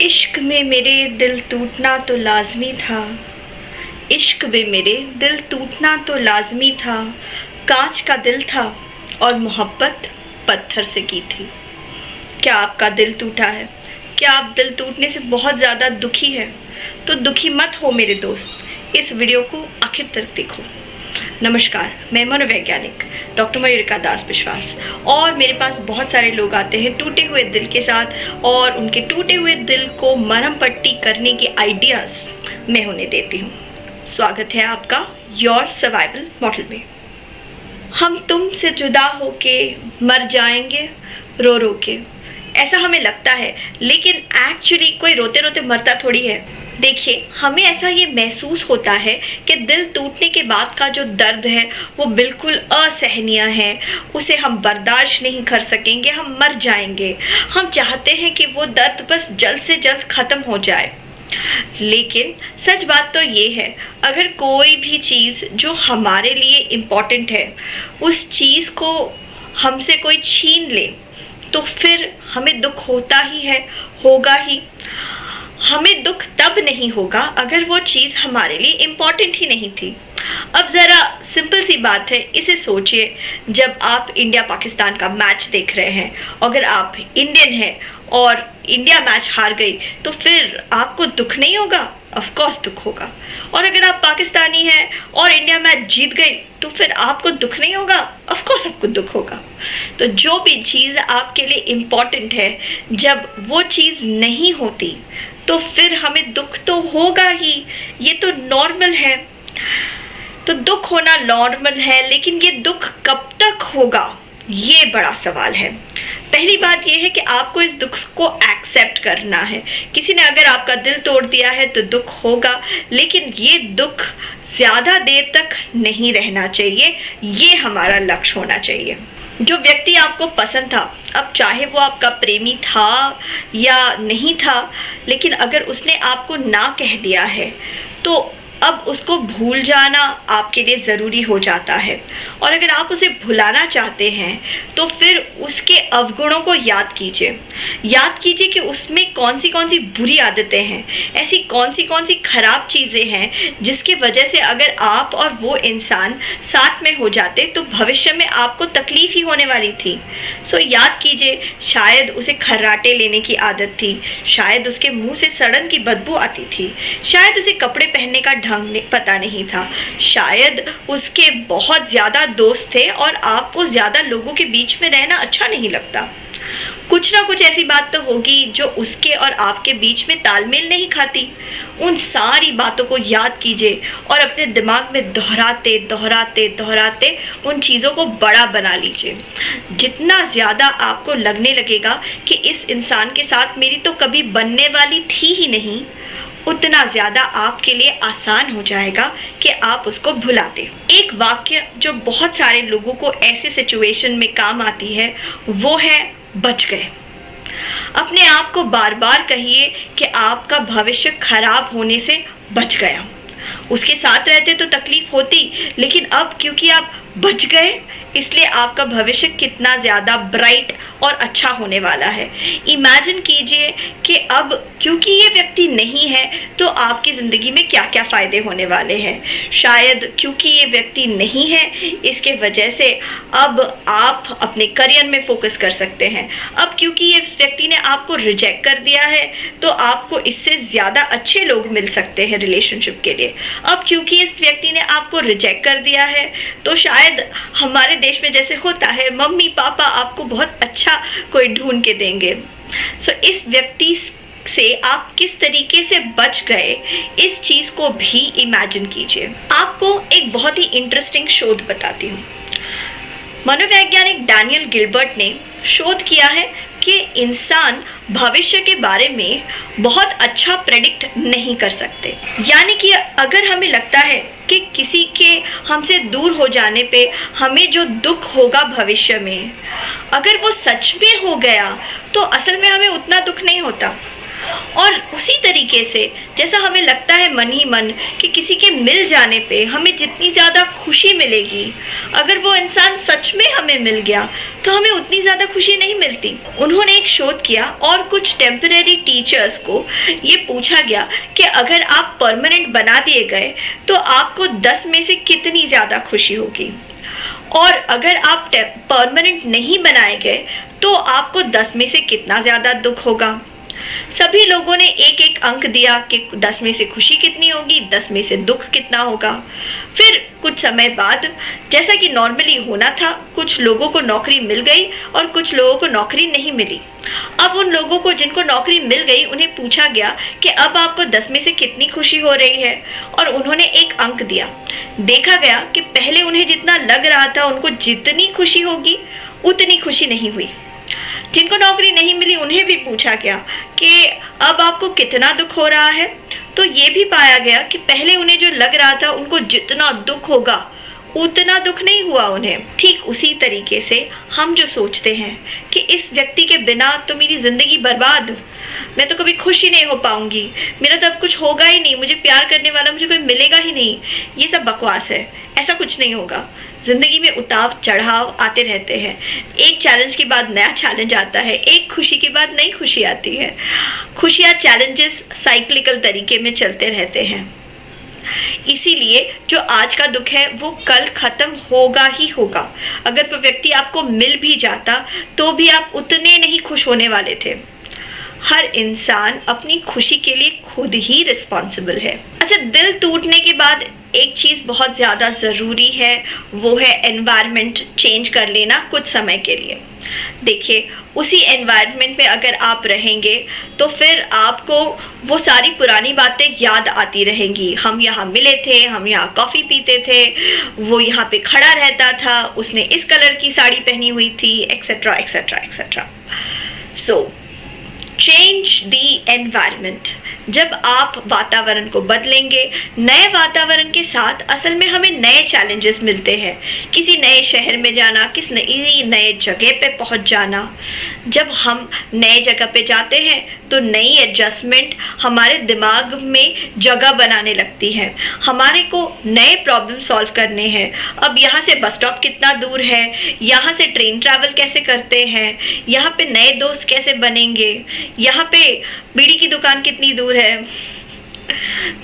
इश्क में मेरे दिल टूटना तो लाज़मी था। इश्क में मेरे दिल टूटना तो लाज़मी था। कांच का दिल था और मोहब्बत पत्थर से की थी। क्या आपका दिल टूटा है? क्या आप दिल टूटने से बहुत ज़्यादा दुखी है? तो दुखी मत हो मेरे दोस्त, इस वीडियो को आखिर तक देखो। नमस्कार, मैं मनोवैज्ञानिक डॉक्टर मयूरिका दास विश्वास, और मेरे पास बहुत सारे लोग आते हैं टूटे हुए दिल के साथ, और उनके टूटे हुए दिल को मरहम पट्टी करने के आइडियाज़ मैं उन्हें देती हूँ। स्वागत है आपका योर सर्वाइवल मॉडल में। हम तुमसे जुदा होके मर जाएंगे रो रो के, ऐसा हमें लगता है, लेकिन एक्चुअली कोई रोते रोते मरता थोड़ी है। देखिए, हमें ऐसा ये महसूस होता है कि दिल टूटने के बाद का जो दर्द है वो बिल्कुल असहनीय है, उसे हम बर्दाश्त नहीं कर सकेंगे, हम मर जाएंगे। हम चाहते हैं कि वो दर्द बस जल्द से जल्द ख़त्म हो जाए। लेकिन सच बात तो ये है, अगर कोई भी चीज़ जो हमारे लिए इम्पॉर्टेंट है, उस चीज़ को हमसे कोई छीन ले तो फिर हमें दुख होता ही है, होगा ही। हमें दुख तब नहीं होगा अगर वो चीज़ हमारे लिए इम्पॉर्टेंट ही नहीं थी। अब ज़रा सिंपल सी बात है, इसे सोचिए। जब आप इंडिया पाकिस्तान का मैच देख रहे हैं, अगर आप इंडियन हैं और इंडिया मैच हार गई तो फिर आपको दुख नहीं होगा? ऑफ कोर्स दुख होगा। और अगर आप पाकिस्तानी हैं और इंडिया मैच जीत गई तो फिर आपको दुख नहीं होगा? ऑफ कोर्स आपको दुख होगा। तो जो भी चीज़ आपके लिए इम्पॉर्टेंट है, जब वो चीज़ नहीं होती तो फिर हमें दुख तो होगा ही, ये तो नॉर्मल है। तो दुख होना नॉर्मल है, लेकिन ये दुख कब तक होगा, ये बड़ा सवाल है। पहली बात यह है कि आपको इस दुख को एक्सेप्ट करना है। किसी ने अगर आपका दिल तोड़ दिया है तो दुख होगा, लेकिन ये दुख ज़्यादा देर तक नहीं रहना चाहिए, ये हमारा लक्ष्य होना चाहिए। जो व्यक्ति आपको पसंद था, अब चाहे वो आपका प्रेमी था या नहीं था, लेकिन अगर उसने आपको ना कह दिया है तो अब उसको भूल जाना आपके लिए ज़रूरी हो जाता है। और अगर आप उसे भुलाना चाहते हैं तो फिर उसके अवगुणों को याद कीजिए कि उसमें कौन सी बुरी आदतें हैं, ऐसी कौन सी ख़राब चीज़ें हैं जिसकी वजह से अगर आप और वो इंसान साथ में हो जाते तो भविष्य में आपको तकलीफ़ ही होने वाली थी। सो याद कीजिए, शायद उसे खर्राटे लेने की आदत थी, शायद उसके मुंह से सड़न की बदबू आती थी, शायद उसे कपड़े पहनने का ढंग पता नहीं था, शायद उसके बहुत ज़्यादा दोस्त थे और आपको ज़्यादा लोगों के बीच में रहना अच्छा नहीं लगता। कुछ ना कुछ ऐसी बात तो होगी जो उसके और आपके बीच में तालमेल नहीं खाती। उन सारी बातों को याद कीजिए और अपने दिमाग में दोहराते उन चीज़ों को बड़ा बना लीजिए। जितना ज़्यादा आपको लगने लगेगा कि इस इंसान के साथ मेरी तो कभी बनने वाली थी ही नहीं, उतना ज़्यादा आपके लिए आसान हो जाएगा कि आप उसको भुला दें। एक वाक्य जो बहुत सारे लोगों को ऐसे सिचुएशन में काम आती है वो है बच गए। अपने आप को बार बार कहिए कि आपका भविष्य खराब होने से बच गया। उसके साथ रहते तो तकलीफ होती, लेकिन अब क्योंकि आप बच गए इसलिए आपका भविष्य कितना ज़्यादा ब्राइट और अच्छा होने वाला है। इमेजिन कीजिए कि अब क्योंकि ये व्यक्ति नहीं है तो आपकी ज़िंदगी में क्या क्या फ़ायदे होने वाले हैं। शायद क्योंकि ये व्यक्ति नहीं है इसके वजह से अब आप अपने करियर में फोकस कर सकते हैं। अब क्योंकि ये व्यक्ति ने आपको रिजेक्ट कर दिया है तो आपको इससे ज़्यादा अच्छे लोग मिल सकते हैं रिलेशनशिप के लिए। अब क्योंकि इस व्यक्ति ने आपको रिजेक्ट कर दिया है तो शायद हमारे देश में जैसे होता है, मम्मी पापा आपको बहुत अच्छा कोई ढूंढ के देंगे। सो इस व्यक्ति से आप किस तरीके से बच गए, इस चीज़ को भी इमेजिन कीजिए। आपको एक बहुत ही इंटरेस्टिंग शोध बताती हूँ। मनोवैज्ञानिक डैनियल गिलबर्ट ने शोध किया है कि इंसान भविष्य के बारे में बहुत अच्छा प्रेडिक्ट नहीं कर सकते। यानी कि अगर हमें लगता है कि किसी के हमसे दूर हो जाने पे हमें जो दुख होगा भविष्य में, अगर वो सच में हो गया तो असल में हमें उतना दुख नहीं होता। और उसी तरीके से जैसा हमें लगता है मन ही मन कि किसी के मिल जाने पे हमें जितनी ज़्यादा खुशी मिलेगी, अगर वो इंसान सच में हमें मिल गया तो हमें उतनी ज़्यादा खुशी नहीं मिलती। उन्होंने एक शोध किया और कुछ टेम्परेरी टीचर्स को ये पूछा गया कि अगर आप परमानेंट बना दिए गए तो आपको 10 में से कितनी ज़्यादा खुशी होगी, और अगर आप परमानेंट नहीं बनाए गए तो आपको 10 में से कितना ज़्यादा दुख होगा। सभी लोगों ने एक एक अंक दिया कि 10 में से खुशी कितनी होगी, 10 में से दुख कितना होगा। फिर कुछ समय बाद, जैसा कि नॉर्मली होना था, कुछ लोगों को नौकरी मिल गई और कुछ लोगों को नौकरी नहीं मिली। अब उन लोगों को जिनको नौकरी मिल गई उन्हें पूछा गया कि अब आपको 10 में से कितनी खुशी हो रही है, और उन्होंने एक अंक दिया। देखा गया कि पहले उन्हें जितना लग रहा था उनको जितनी खुशी होगी उतनी खुशी नहीं हुई। जिनको नौकरी नहीं मिली उन्हें भी पूछा गया कि अब आपको कितना दुख हो रहा है, तो ये भी पाया गया कि पहले उन्हें जो लग रहा था उनको जितना दुख होगा उतना दुख नहीं हुआ उन्हें। ठीक उसी तरीके से हम जो सोचते हैं कि इस व्यक्ति के बिना तो मेरी ज़िंदगी बर्बाद, मैं तो कभी खुश ही नहीं हो पाऊंगी, मेरा तो अब कुछ होगा ही नहीं, मुझे प्यार करने वाला मुझे कोई मिलेगा ही नहीं, ये सब बकवास है। ऐसा कुछ नहीं होगा। ज़िंदगी में उतार चढ़ाव आते रहते हैं, एक चैलेंज के बाद नया चैलेंज आता है, एक खुशी के बाद नई खुशी आती है। खुशियाँ, चैलेंजेस साइक्लिकल तरीके में चलते रहते हैं। इसीलिए जो आज का दुख है वो कल खत्म होगा ही होगा। अगर वो व्यक्ति आपको मिल भी जाता तो भी आप उतने नहीं खुश होने वाले थे। हर इंसान अपनी खुशी के लिए खुद ही रिस्पॉन्सिबल है। अच्छा, दिल टूटने के बाद एक चीज़ बहुत ज़्यादा ज़रूरी है, वो है एनवायरनमेंट चेंज कर लेना कुछ समय के लिए। देखिए, उसी एनवायरनमेंट में अगर आप रहेंगे तो फिर आपको वो सारी पुरानी बातें याद आती रहेंगी। हम यहाँ मिले थे, हम यहाँ कॉफ़ी पीते थे, वो यहाँ पे खड़ा रहता था, उसने इस कलर की साड़ी पहनी हुई थी, etcetera etcetera etcetera. So change the environment. जब आप वातावरण को बदलेंगे, नए वातावरण के साथ असल में हमें नए चैलेंजेस मिलते हैं। किसी नए शहर में जाना, किसी नए जगह पे पहुंच जाना। जब हम नए जगह पे जाते हैं तो नई एडजस्टमेंट हमारे दिमाग में जगह बनाने लगती है। हमारे को नए प्रॉब्लम सॉल्व करने हैं। अब यहाँ से बस स्टॉप कितना दूर है, यहाँ से ट्रेन ट्रैवल कैसे करते हैं, यहाँ पे नए दोस्त कैसे बनेंगे, यहाँ पे बीड़ी की दुकान कितनी दूर है।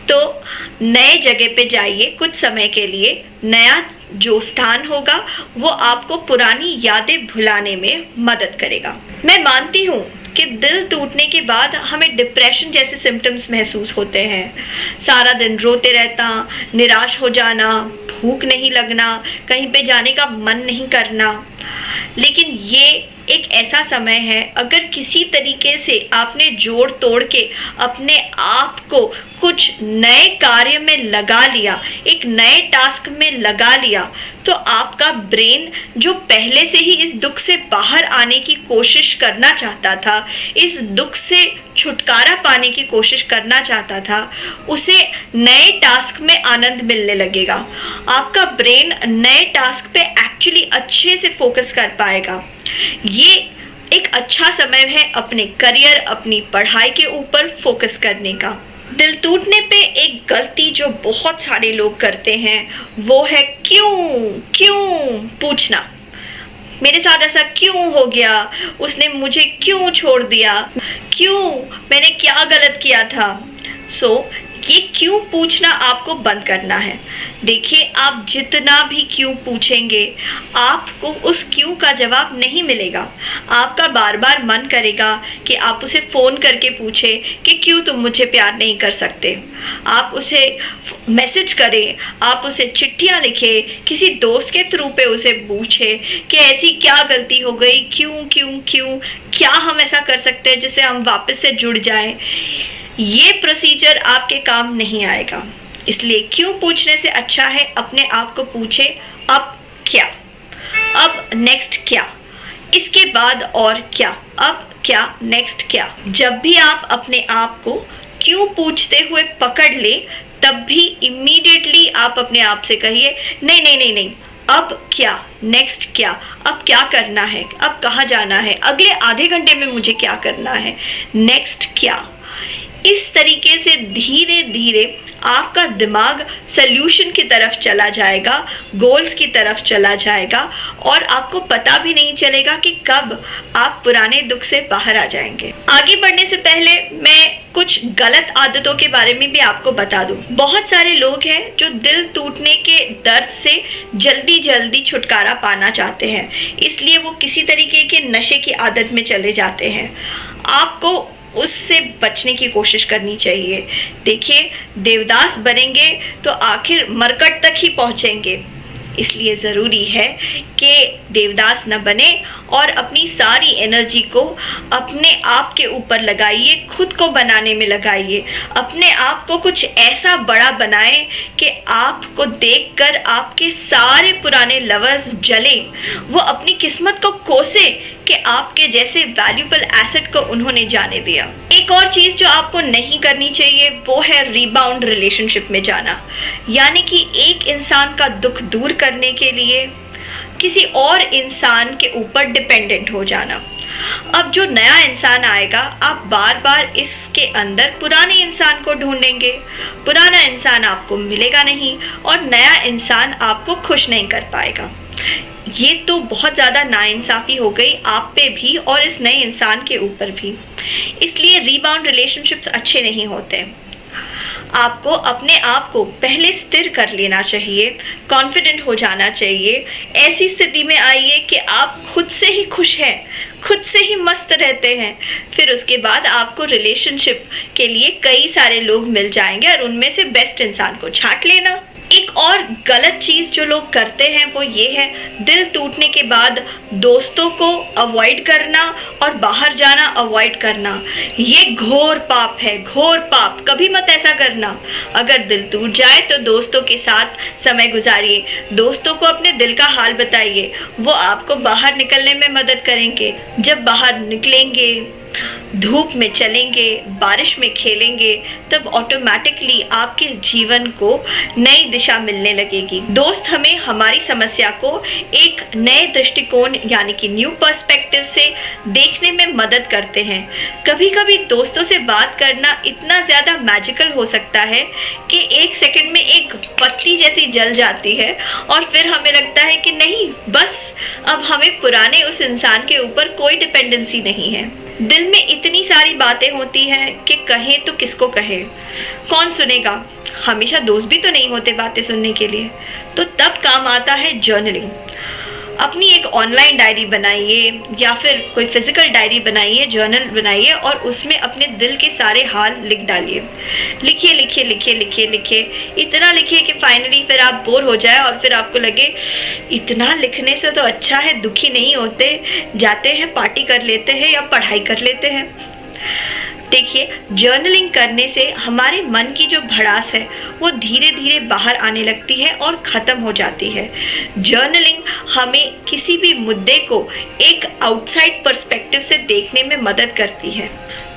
तो नए जगह पे जाइए कुछ समय के लिए। नया जो स्थान होगा वो आपको पुरानी यादें भुलाने में मदद करेगा। मैं मानती हूँ कि दिल टूटने के बाद हमें डिप्रेशन जैसे सिम्टम्स महसूस होते हैं। सारा दिन रोते रहना, निराश हो जाना, भूख नहीं लगना, कहीं पे जाने का मन नहीं करना। लेकिन ये एक ऐसा समय है, अगर किसी तरीके से आपने जोड़ तोड़ के अपने आप को कुछ नए कार्य में लगा लिया, एक नए टास्क में लगा लिया, तो आपका ब्रेन जो पहले से ही इस दुख से बाहर आने की कोशिश करना चाहता था, इस दुख से छुटकारा पाने की कोशिश करना चाहता था, उसे नए टास्क में आनंद मिलने लगेगा। आपका ब्रेन नए टास्क पे एक्चुअली अच्छे से फोकस कर पाएगा। ये एक अच्छा समय है अपने करियर, अपनी पढ़ाई के ऊपर फोकस करने का। दिल टूटने पे एक गलती जो बहुत सारे लोग करते हैं वो है क्यों पूछना। मेरे साथ ऐसा क्यों हो गया, उसने मुझे क्यों छोड़ दिया, क्यों, मैंने क्या गलत किया था। ये क्यों पूछना आपको बंद करना है। देखिए, आप जितना भी क्यों पूछेंगे आपको उस क्यों का जवाब नहीं मिलेगा। आपका बार बार मन करेगा कि आप उसे फ़ोन करके पूछे कि क्यों तुम मुझे प्यार नहीं कर सकते। आप उसे मैसेज करें, आप उसे चिट्ठियाँ लिखें, किसी दोस्त के थ्रू पे उसे पूछे कि ऐसी क्या गलती हो गई, क्यों, क्या हम ऐसा कर सकते हैं जिससे हम वापस से जुड़ जाएं। ये प्रोसीजर आपके काम नहीं आएगा। इसलिए क्यों पूछने से अच्छा है अपने आप को पूछे अब क्या, अब नेक्स्ट क्या, इसके बाद और क्या, अब क्या, नेक्स्ट क्या। जब भी आप अपने आप को क्यों पूछते हुए पकड़ ले, तब भी इमीडिएटली आप अपने आप से कहिए नहीं, अब क्या, नेक्स्ट क्या, अब क्या करना है, अब कहाँ जाना है, अगले आधे घंटे में मुझे क्या करना है, नेक्स्ट क्या। इस तरीके से धीरे धीरे आपका दिमाग सल्यूशन की तरफ चला जाएगा, गोल्स की तरफ चला जाएगा और आपको पता भी नहीं चलेगा कि कब आप पुराने दुख से बाहर आ जाएंगे। आगे बढ़ने से पहले मैं कुछ गलत आदतों के बारे में भी आपको बता दूं। बहुत सारे लोग हैं जो दिल टूटने के दर्द से जल्दी जल्दी छुटकारा पाना चाहते हैं, इसलिए वो किसी तरीके के नशे की आदत में चले जाते हैं। आपको उससे बचने की कोशिश करनी चाहिए। देखिए, देवदास बनेंगे तो आखिर मरकट तक ही पहुंचेंगे, इसलिए ज़रूरी है कि देवदास न बने और अपनी सारी एनर्जी को अपने आप के ऊपर लगाइए, खुद को बनाने में लगाइए। अपने आप को कुछ ऐसा बड़ा बनाएं कि आपको देखकर आपके सारे पुराने लवर्स जलें, वो अपनी किस्मत को कोसे कि आपके जैसे वैल्यूबल एसेट को उन्होंने जाने दिया। एक और चीज़ जो आपको नहीं करनी चाहिए वो है रीबाउंड रिलेशनशिप में जाना, यानी कि एक इंसान का दुख दूर करने के लिए किसी और इंसान के ऊपर डिपेंडेंट हो जाना। अब जो नया इंसान आएगा, आप बार बार इसके अंदर पुराने इंसान को ढूंढेंगे, पुराना इंसान आपको मिलेगा नहीं और नया इंसान आपको खुश नहीं कर पाएगा। ये तो बहुत ज़्यादा नाइंसाफ़ी हो गई आप पे भी और इस नए इंसान के ऊपर भी। इसलिए रीबाउंड रिलेशनशिप्स अच्छे नहीं होते। आपको अपने आप को पहले स्थिर कर लेना चाहिए, कॉन्फिडेंट हो जाना चाहिए। ऐसी स्थिति में आइए कि आप खुद से ही खुश हैं, खुद से ही मस्त रहते हैं। फिर उसके बाद आपको रिलेशनशिप के लिए कई सारे लोग मिल जाएंगे और उनमें से बेस्ट इंसान को छांट लेना। एक और गलत चीज़ जो लोग करते हैं वो ये है दिल टूटने के बाद दोस्तों को अवॉइड करना और बाहर जाना अवॉइड करना। ये घोर पाप है, घोर पाप। कभी मत ऐसा करना। अगर दिल टूट जाए तो दोस्तों के साथ समय गुजारिए, दोस्तों को अपने दिल का हाल बताइए, वो आपको बाहर निकलने में मदद करेंगे। जब बाहर निकलेंगे, धूप में चलेंगे, बारिश में खेलेंगे, तब ऑटोमेटिकली आपके जीवन को नई दिशा मिलने लगेगी। दोस्त हमें हमारी समस्या को एक नए दृष्टिकोण यानी कि न्यू पर्सपेक्टिव से देखने में मदद करते हैं। कभी कभी दोस्तों से बात करना इतना ज़्यादा मैजिकल हो सकता है कि एक सेकंड में एक पत्ती जैसी जल जाती है और फिर हमें लगता है कि नहीं, बस अब हमें पुराने उस इंसान के ऊपर कोई डिपेंडेंसी नहीं है। दिल में इतनी सारी बातें होती हैं कि कहें तो किसको कहे, कौन सुनेगा। हमेशा दोस्त भी तो नहीं होते बातें सुनने के लिए। तो तब काम आता है जर्नलिंग। अपनी एक ऑनलाइन डायरी बनाइए या फिर कोई फिजिकल डायरी बनाइए, जर्नल बनाइए और उसमें अपने दिल के सारे हाल लिख डालिए। लिखिए लिखिए लिखिए लिखिए लिखिए, इतना लिखिए कि फाइनली फिर आप बोर हो जाए और फिर आपको लगे इतना लिखने से तो अच्छा है दुखी नहीं होते, जाते हैं पार्टी कर लेते हैं या पढ़ाई कर लेते हैं। देखिए, जर्नलिंग करने से हमारे मन की जो भड़ास है वो धीरे धीरे बाहर आने लगती है और ख़त्म हो जाती है। जर्नलिंग हमें किसी भी मुद्दे को एक आउटसाइड पर्सपेक्टिव से देखने में मदद करती है।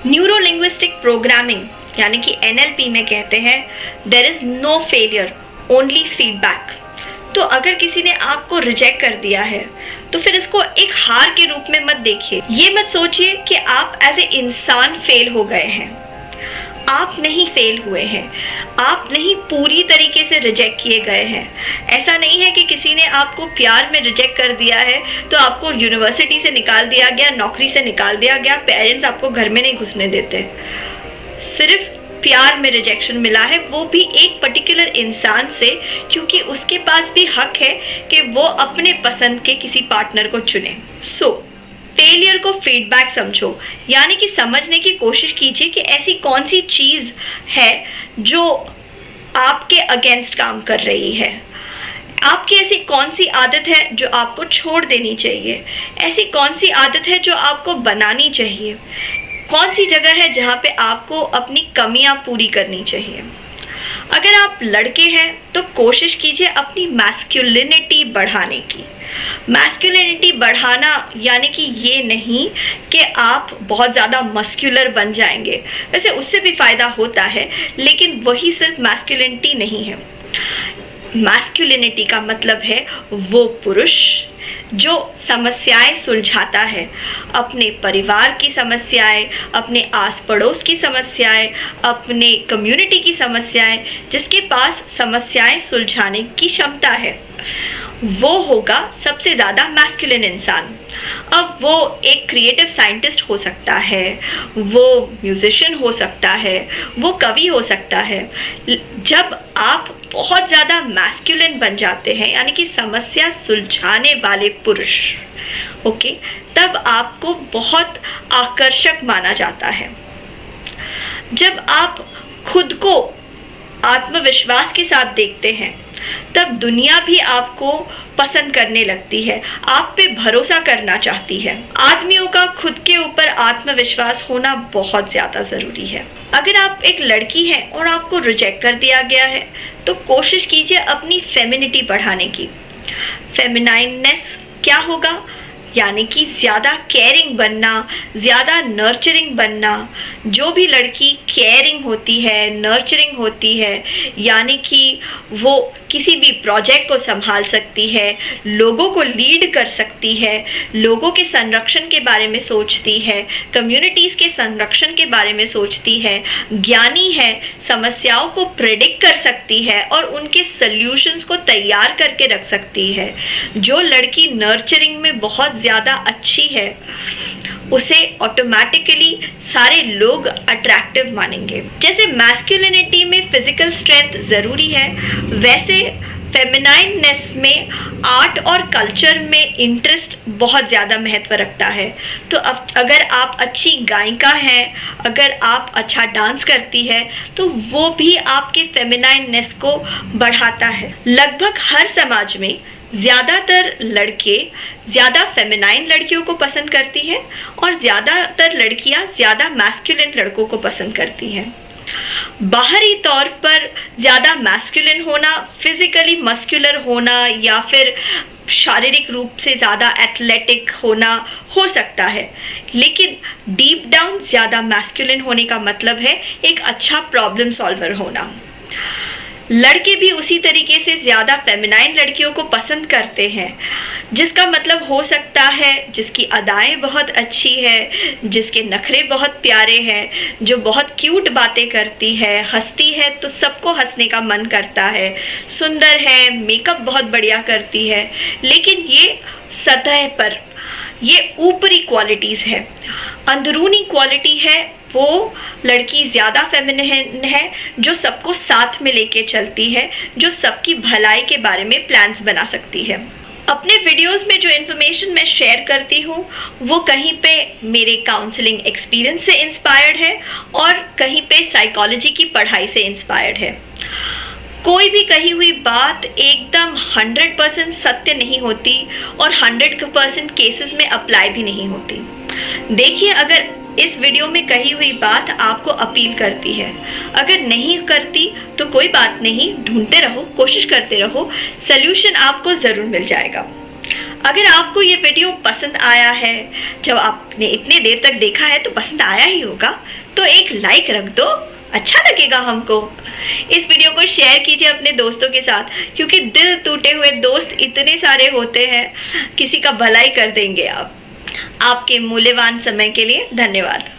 न्यूरो लिंग्विस्टिक प्रोग्रामिंग यानी कि NLP में कहते हैं there is no failure, only feedback. तो अगर किसी ने आपको रिजेक्ट कर दिया है तो फिर इसको एक हार के रूप में मत देखिए। ये मत सोचिए कि आप एज ए इंसान फेल हो गए हैं। आप नहीं फेल हुए हैं, आप नहीं पूरी तरीके से रिजेक्ट किए गए हैं। ऐसा नहीं है कि किसी ने आपको प्यार में रिजेक्ट कर दिया है तो आपको यूनिवर्सिटी से निकाल दिया गया, नौकरी से निकाल दिया गया, पेरेंट्स आपको घर में नहीं घुसने देते। सिर्फ प्यार में रिजेक्शन मिला है, वो भी एक पर्टिकुलर इंसान से, क्योंकि उसके पास भी हक है कि वो अपने पसंद के किसी पार्टनर को चुने। फेलियर को फीडबैक समझो, यानी कि समझने की कोशिश कीजिए कि ऐसी कौन सी चीज़ है जो आपके अगेंस्ट काम कर रही है। आपकी ऐसी कौन सी आदत है जो आपको छोड़ देनी चाहिए, ऐसी कौन सी आदत है जो आपको बनानी चाहिए, कौन सी जगह है जहाँ पे आपको अपनी कमियाँ पूरी करनी चाहिए। अगर आप लड़के हैं तो कोशिश कीजिए अपनी मैस्कुलिनिटी बढ़ाने की। मैस्कुलिनिटी बढ़ाना यानी कि ये नहीं कि आप बहुत ज़्यादा मस्कुलर बन जाएंगे, वैसे उससे भी फ़ायदा होता है, लेकिन वही सिर्फ मैस्कुलिनिटी नहीं है। मैस्कुलिनिटी का मतलब है वो पुरुष जो समस्याएं सुलझाता है, अपने परिवार की समस्याएं, अपने आस पड़ोस की समस्याएं, अपने कम्युनिटी की समस्याएं, जिसके पास समस्याएं सुलझाने की क्षमता है, वो होगा सबसे ज़्यादा मैस्कुलिन इंसान। अब वो एक क्रिएटिव साइंटिस्ट हो सकता है, वो म्यूजिशियन हो सकता है, वो कवि हो सकता है। जब आप बहुत ज़्यादा मैस्कुलिन बन जाते हैं, यानी कि समस्या सुलझाने वाले पुरुष, ओके, तब आपको बहुत आकर्षक माना जाता है। जब आप खुद को आत्मविश्वास के साथ देखते हैं, तब दुनिया भी आपको पसंद करने लगती है, आप पे भरोसा करना चाहती है। आदमियों का खुद के ऊपर आत्मविश्वास होना बहुत ज़्यादा ज़रूरी है। अगर आप एक लड़की हैं और आपको रिजेक्ट कर दिया गया है, तो कोशिश कीजिए अपनी फेमिनिटी बढ़ाने की। फेमिनाइननेस क्या होगा? यानी कि ज़्यादा केयरिंग बनना, ज़्यादा नर्चरिंग बनना। जो भी लड़की केयरिंग होती है, नर्चरिंग होती है, यानी कि वो किसी भी प्रोजेक्ट को संभाल सकती है, लोगों को लीड कर सकती है, लोगों के संरक्षण के बारे में सोचती है, कम्युनिटीज़ के संरक्षण के बारे में सोचती है, ज्ञानी है, समस्याओं को प्रेडिक्ट कर सकती है और उनके सल्यूशंस को तैयार करके रख सकती है। जो लड़की नर्चरिंग में बहुत ज़्यादा अच्छी है, उसे ऑटोमेटिकली सारे लोग अट्रैक्टिव मानेंगे। जैसे मैस्कुलिनिटी में फिजिकल स्ट्रेंथ ज़रूरी है, वैसे फेमिनाइननेस में आर्ट और कल्चर में इंटरेस्ट बहुत ज़्यादा महत्व रखता है। तो अब अगर आप अच्छी गायिका हैं, अगर आप अच्छा डांस करती है, तो वो भी आपके फेमिनाइननेस को बढ़ाता है। लगभग हर समाज में ज़्यादातर लड़के ज़्यादा फेमिनाइन लड़कियों को पसंद करती है और ज़्यादातर लड़कियां ज़्यादा मैस्कुलिन लड़कों को पसंद करती हैं। बाहरी तौर पर ज़्यादा मैस्कुलिन होना, फिजिकली मस्कुलर होना या फिर शारीरिक रूप से ज़्यादा एथलेटिक होना हो सकता है, लेकिन डीप डाउन ज़्यादा मैस्कुलिन होने का मतलब है एक अच्छा प्रॉब्लम सॉल्वर होना। लड़के भी उसी तरीके से ज़्यादा फेमिनाइन लड़कियों को पसंद करते हैं, जिसका मतलब हो सकता है जिसकी अदाएं बहुत अच्छी है, जिसके नखरे बहुत प्यारे हैं, जो बहुत क्यूट बातें करती है, हंसती है तो सबको हंसने का मन करता है, सुंदर है, मेकअप बहुत बढ़िया करती है। लेकिन ये सतह पर, ये ऊपरी क्वालिटीज़ है। अंदरूनी क्वालिटी है वो लड़की ज़्यादा फेमिनिन है, जो सबको साथ में लेके चलती है, जो सबकी भलाई के बारे में प्लान्स बना सकती है। अपने वीडियोस में जो इन्फॉर्मेशन मैं शेयर करती हूँ, वो कहीं पे मेरे काउंसलिंग एक्सपीरियंस से इंस्पायर्ड है और कहीं पे साइकोलॉजी की पढ़ाई से इंस्पायर्ड है। कोई भी कही हुई बात एकदम 100% सत्य नहीं होती और 100% केसेस में अप्लाई भी नहीं होती। देखिए, अगर इस वीडियो में कही हुई बात आपको अपील करती है, अगर नहीं करती तो कोई बात नहीं, ढूंढते रहो, कोशिश करते रहो, सल्यूशन आपको ज़रूर मिल जाएगा। अगर आपको ये वीडियो पसंद आया है, जब आपने इतने देर तक देखा है तो पसंद आया ही होगा, तो एक लाइक रख दो, अच्छा लगेगा हमको। इस वीडियो को शेयर कीजिए अपने दोस्तों के साथ, क्योंकि दिल टूटे हुए दोस्त इतने सारे होते हैं, किसी का भलाई कर देंगे आप। आपके मूल्यवान समय के लिए धन्यवाद।